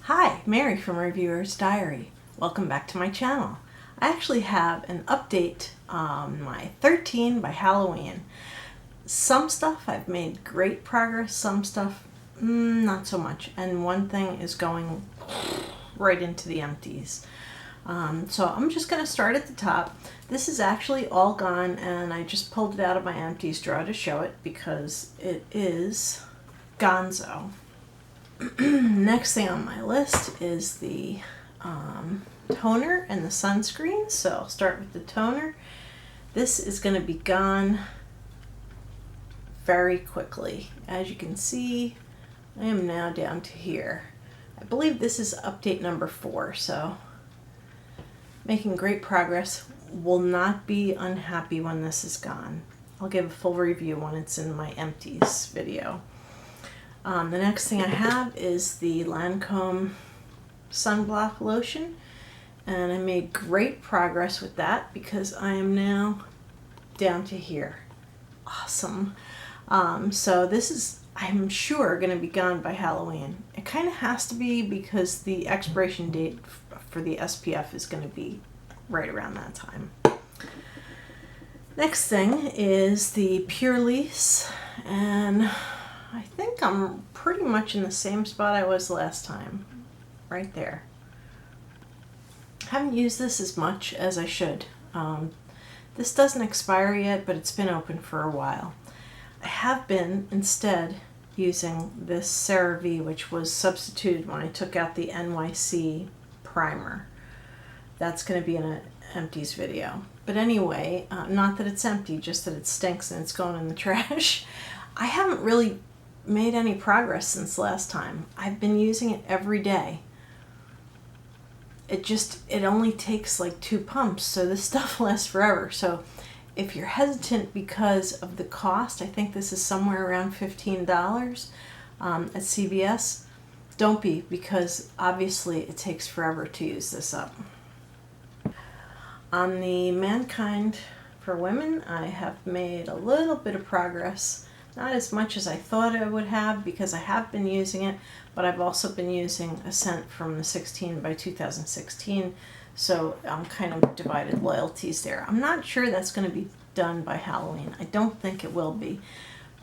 Hi, Mary from Reviewer's Diary. Welcome back to my channel. I actually have an update on my 13 by Halloween. Some stuff I've made great progress, some stuff not so much, and one thing is going right into the empties. So I'm just going to start at the top. This is actually all gone, and I just pulled it out of my empties drawer to show it because it is gonzo. Next thing on my list is the toner and the sunscreen. So I'll start with the toner. This is going to be gone very quickly. As you can see, I am now down to here. I believe this is update number 4, so making great progress. Will not be unhappy when this is gone. I'll give a full review when it's in my empties video. The next thing I have is the Lancome Sunblock Lotion, and I made great progress with that because I am now down to here. Awesome. So this is, I'm sure, going to be gone by Halloween. It kind of has to be because the expiration date for the SPF is going to be right around that time. Next thing is the Pur-lisse, and I think I'm pretty much in the same spot I was last time, right there. I haven't used this as much as I should. This doesn't expire yet, but it's been open for a while. I have been instead using this CeraVe, which was substituted when I took out the NYC primer. That's going to be in an empties video. But anyway, not that it's empty, just that it stinks and it's going in the trash. I haven't really made any progress since last time. I've been using it every day. It only takes like 2 pumps, so this stuff lasts forever. So if you're hesitant because of the cost, I think this is somewhere around $15 at CVS. Don't be, because obviously it takes forever to use this up. On the Mankind for Women, I have made a little bit of progress. Not as much as I thought I would have because I have been using it, but I've also been using a scent from the 16 by 2016, so I'm kind of divided loyalties there. I'm not sure that's going to be done by Halloween. I don't think it will be,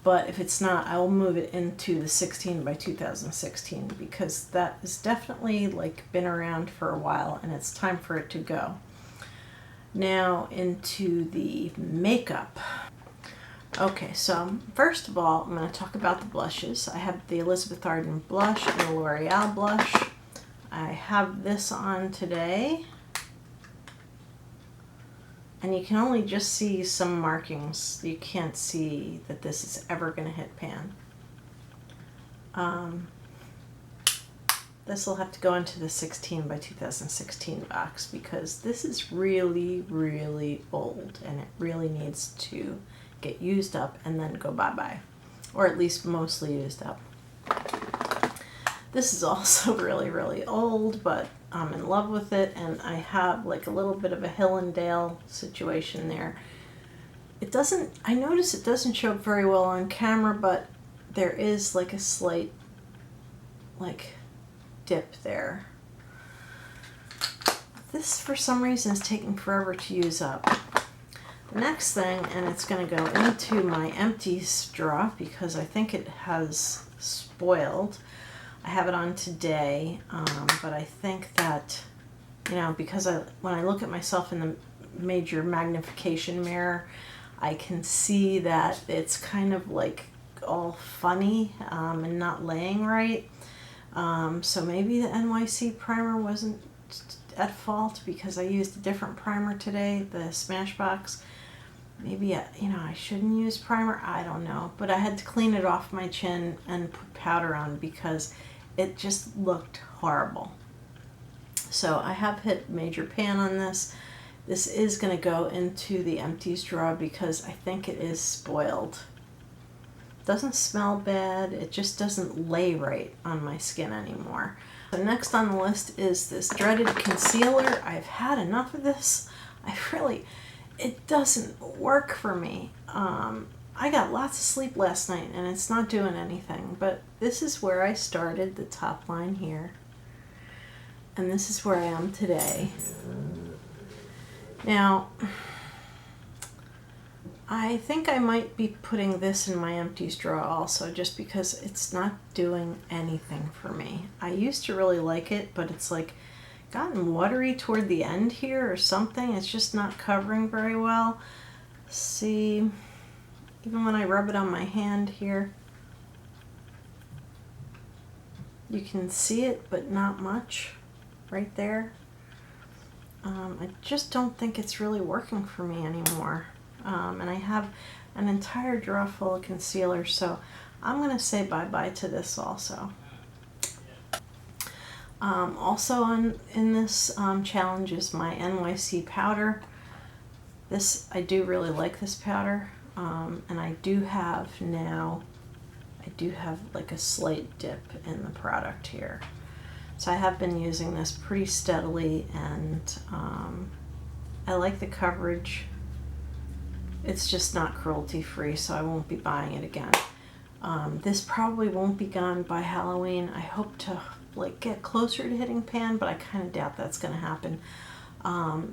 but if it's not, I will move it into the 16 by 2016 because that has definitely been around for a while and it's time for it to go. Now into the makeup. Okay, so first of all, I'm going to talk about the blushes. I have the Elizabeth Arden blush and the L'Oreal blush. I have this on today, and you can only just see some markings. You can't see that this is ever going to hit pan. This will have to go into the 16 by 2016 box because this is really, really old, and it really needs to get used up and then go bye-bye, or at least mostly used up. This is also really, really old, but I'm in love with it, and I have like a little bit of a Hill and Dale situation there. It doesn't, I notice it doesn't show up very well on camera, but there is like a slight dip there. This for some reason is taking forever to use up. The next thing, and it's going to go into my empties drawer because I think it has spoiled. I have it on today, but I think that, because when I look at myself in the major magnification mirror, I can see that it's kind of like all funny and not laying right. So maybe the NYC primer wasn't at fault because I used a different primer today, the Smashbox. Maybe, I shouldn't use primer. I don't know. But I had to clean it off my chin and put powder on because it just looked horrible. So I have hit major pan on this. This is going to go into the empties drawer because I think it is spoiled. Doesn't smell bad. It just doesn't lay right on my skin anymore. So next on the list is this dreaded concealer. I've had enough of this. It doesn't work for me. I got lots of sleep last night and it's not doing anything, but this is where I started, the top line here. And this is where I am today. Now, I think I might be putting this in my empties drawer also, just because it's not doing anything for me. I used to really like it, but it's like gotten watery toward the end here or something. It's just not covering very well. See, even when I rub it on my hand here, you can see it, but not much right there. I just don't think it's really working for me anymore. And I have an entire drawer full of concealer, so I'm going to say bye-bye to this also. Also in this challenge is my NYC powder. I do really like this powder, and I do have like a slight dip in the product here. So I have been using this pretty steadily, and I like the coverage. It's just not cruelty free, so I won't be buying it again. This probably won't be gone by Halloween. I hope to like get closer to hitting pan, but I kind of doubt that's going to happen.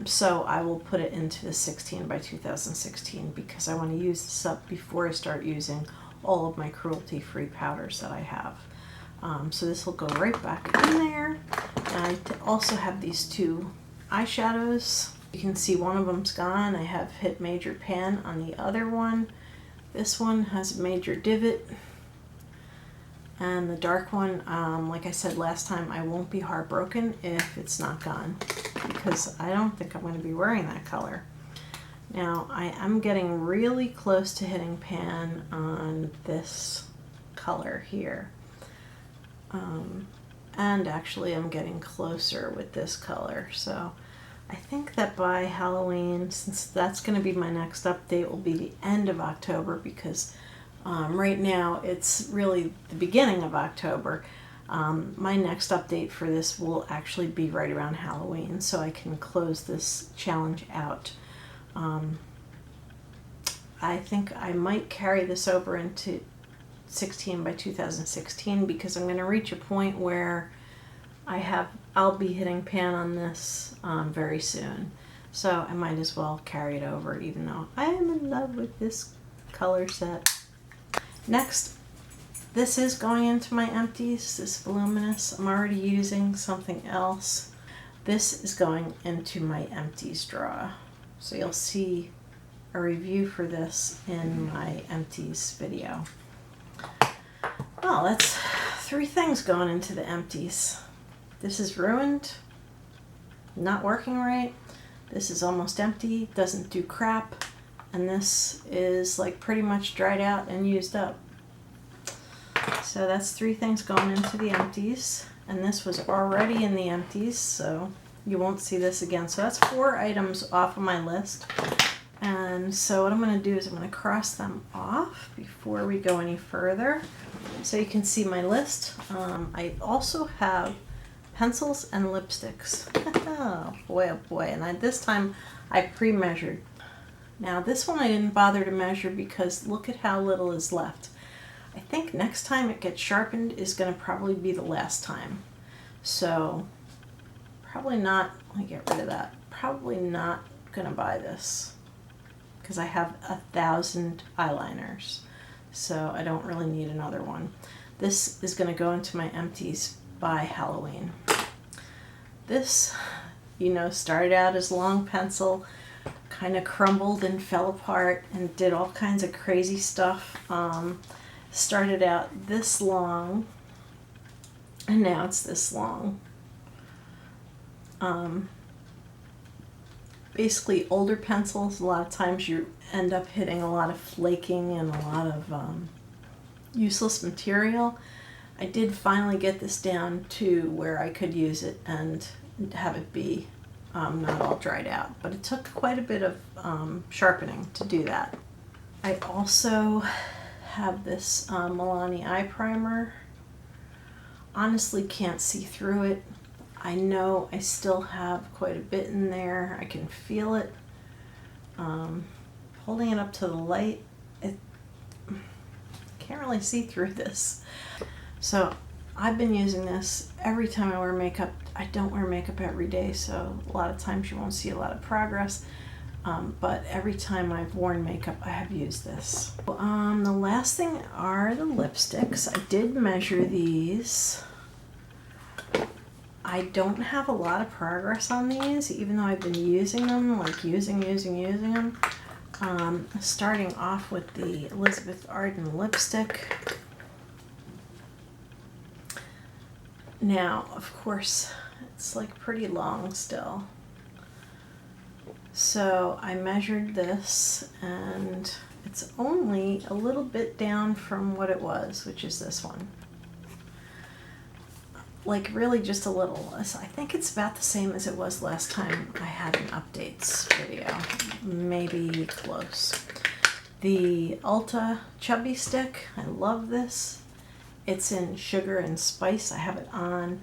So I will put it into the 16 by 2016 because I want to use this up before I start using all of my cruelty free powders that I have. So this will go right back in there. And I also have these two eyeshadows. You can see one of them's gone. I have hit major pan on the other one. This one has a major divot. And the dark one, like I said last time, I won't be heartbroken if it's not gone, because I don't think I'm going to be wearing that color. Now, I am getting really close to hitting pan on this color here. And actually I'm getting closer with this color. So I think that by Halloween, since that's going to be my next update, will be the end of October, because right now it's really the beginning of October. My next update for this will actually be right around Halloween, so I can close this challenge out. I think I might carry this over into 16 by 2016, because I'm going to reach a point where I'll be hitting pan on this very soon. So I might as well carry it over, even though I am in love with this color set. Next, this is going into my empties, this voluminous. I'm already using something else. This is going into my empties drawer. So you'll see a review for this in my empties video. Well, that's 3 things going into the empties. This is ruined, not working right. This is almost empty, doesn't do crap. And this is like pretty much dried out and used up. So that's 3 things going into the empties. And this was already in the empties, so you won't see this again. So that's 4 items off of my list. And so what I'm going to do is I'm going to cross them off before we go any further, so you can see my list. I also have pencils and lipsticks. Oh boy, and this time I pre-measured. Now this one I didn't bother to measure because look at how little is left. I think next time it gets sharpened is going to probably be the last time. So probably not, let me get rid of that. Probably not going to buy this, because I have 1,000 eyeliners, so I don't really need another one. This is going to go into my empties by Halloween. This, started out as long pencil, kind of crumbled and fell apart and did all kinds of crazy stuff. Started out this long, and now it's this long. Basically, older pencils, a lot of times you end up hitting a lot of flaking and a lot of useless material. I did finally get this down to where I could use it and have it be not all dried out, but it took quite a bit of sharpening to do that. I also have this Milani Eye Primer. Honestly, can't see through it. I know I still have quite a bit in there. I can feel it. Holding it up to the light, can't really see through this. So I've been using this every time I wear makeup I don't wear makeup every day, so a lot of times you won't see a lot of progress. But every time I've worn makeup, I have used this. The last thing are the lipsticks. I did measure these. I don't have a lot of progress on these, even though I've been using them, like using them. Starting off with the Elizabeth Arden lipstick. Now, of course, it's like pretty long still. So I measured this, and it's only a little bit down from what it was, which is this one. Like really just a little. I think it's about the same as it was last time I had an updates video. Maybe close. The Ulta Chubby Stick. I love this. It's in Sugar and Spice. I have it on.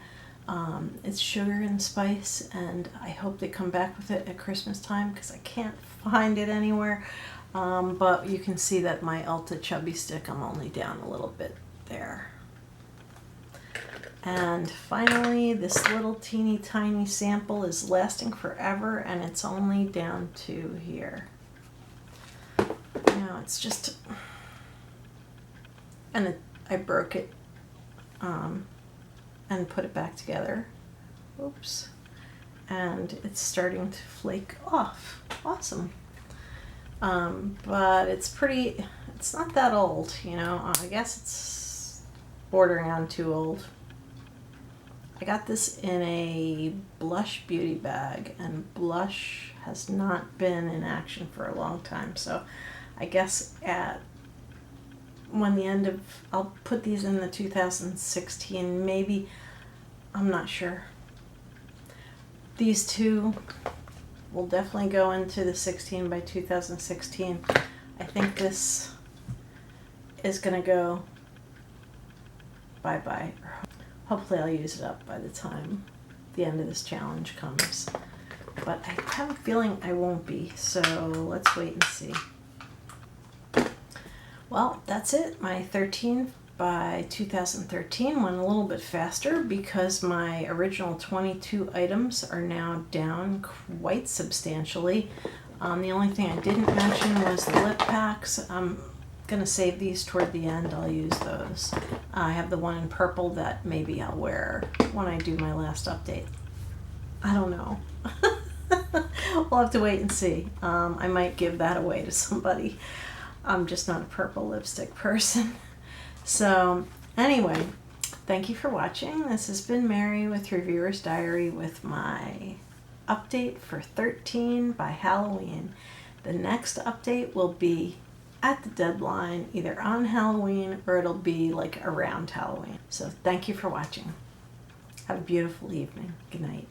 It's Sugar and Spice, and I hope they come back with it at Christmas time because I can't find it anywhere. But you can see that my Ulta Chubby Stick, I'm only down a little bit there. And finally, this little teeny tiny sample is lasting forever, and it's only down to here. Now it's just, and I broke it and put it back together. Oops. And it's starting to flake off. Awesome. But it's not that old, you know. I guess it's bordering on too old. I got this in a blush beauty bag, and blush has not been in action for a long time. So I guess I'll put these in the 2016, maybe, I'm not sure. These two will definitely go into the 16 by 2016. I think this is gonna go bye-bye. Hopefully I'll use it up by the time the end of this challenge comes. But I have a feeling I won't be, so let's wait and see. Well, that's it. My 13 by 2013 went a little bit faster because my original 22 items are now down quite substantially. The only thing I didn't mention was the lip packs. I'm gonna save these toward the end. I'll use those. I have the one in purple that maybe I'll wear when I do my last update. I don't know. We'll have to wait and see. I might give that away to somebody. I'm just not a purple lipstick person. So anyway, thank you for watching. This has been Mary with Reviewer's Diary with my update for 13 by Halloween. The next update will be at the deadline, either on Halloween or it'll be like around Halloween. So thank you for watching. Have a beautiful evening. Good night.